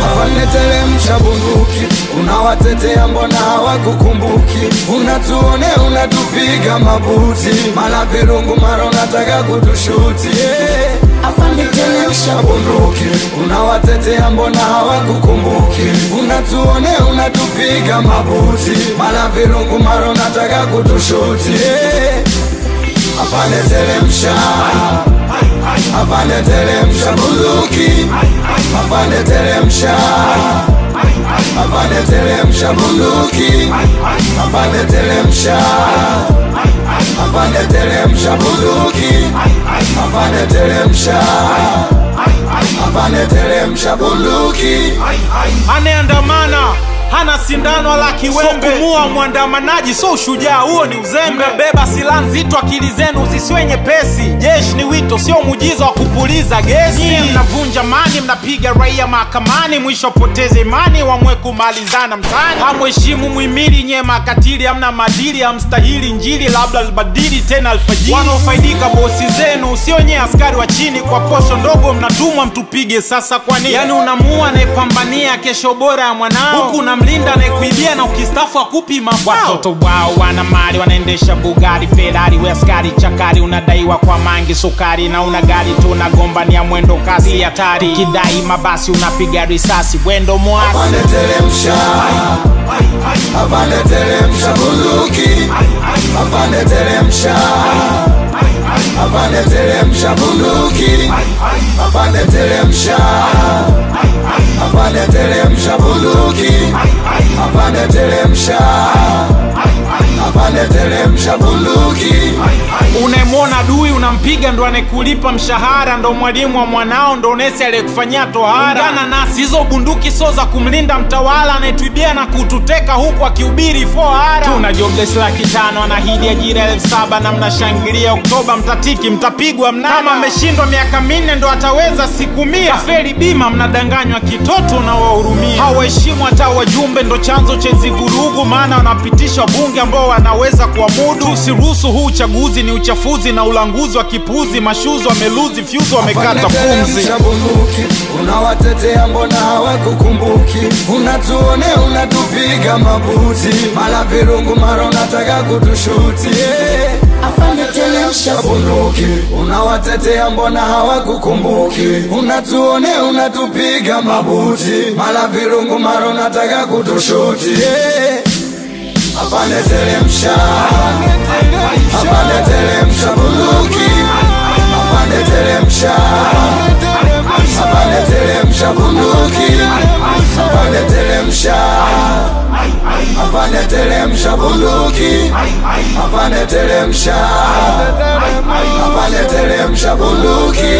Afande teremsha bunduki, unawatetea mbona hawakukumbuki? Unatuone unatupiga mabuti, mala virungu mara unataka kutushuti. Afande teremsha bunduki, unawatetea mbona hawakukumbuki? Unatuone unatupiga mabuti, mala virungu mara unataka kutushuti. Afande teremsha, afande teremsha bunduki, afande teremsha, afande teremsha bunduki, afande teremsha, afande teremsha bunduki, afande teremsha, afande teremsha bunduki. Anaandamana hana sindano wala kiwembe, so kumua mwandamanaji so ushujaa, huo ni uzembe. Beba silaha nzito, akili zenu zisiwe nyepesi. Jeshi ni wito, sio muujiza wa kupuliza gesi. Mnavunja amani, mnapiga raia mahakamani, mwisho poteze imani, wamwe kumalizana mtani. Hamheshimu muhimili, nye makatili, hamna madili, hamstahili njili, labda albadili tena alfajiri. Wanaofaidika bosi zenu, sio nye askari wa chini, kwa posho ndogo mnatumwa mtupige. Sasa kwa nini? Yani unamua anayepambania kesho bora ya mwanao, huku mlinda na kuibia na ukistafu akupi mafao. Watoto wao wana mali, wanaendesha Bugatti, Ferrari, we askari chakari, unadaiwa kwa mangi sukari, na una gari tu unagombania mwendo kasi hatari. Kidai mabasi unapiga risasi, wendo mwasi. Afande teremsha, afande teremsha bunduki, afande teremsha, afande teremsha bunduki, afande teremsha, afande teremsha bunduki, afande teremsha, afande teremsha bunduki. Unemwona adui unampiga, ndo anekulipa mshahara, ndo mwalimu wa mwanao, ndo nesi aliyekufanyia tohara. Ungana nasi, hizo bunduki so za kumlinda mtawala anayetuibia na kututeka huku akihubiri 4R. Tuna jobless 500,000, anahidi ajira 7,000, na mnashangilia Oktoba mtatiki, mtapigwa mnana. Kama ameshindwa miaka 4 ndo ataweza siku 100. Kafeli bima, mnadanganywa kitoto na wahurumia. Hawaheshimu hata wajumbe, ndo chanzo cha hizi vurugu, maana wanapitisha bunge ambao wanaweza kuamudu. Tusiruhusu huu uchaguzi, ni uchafuzi na ulanguzi wa kipuzi. Mashuzo wameluzi, fyuzo wamekata pumzi. Unawatetea mbona hawakukumbuki? Unatuone unatupiga mabuti, mala virungu mara unataka kutushuti. Afande teremsha bunduki, unawatetea mbona hawakukumbuki? Unatuone unatupiga mabuti, mala virungu mara unataka kutushuti. Afande teremsha, afande teremsha bunduki, afande teremsha, afande teremsha bunduki, afande teremsha, afande teremsha bunduki, afande teremsha, afande teremsha bunduki.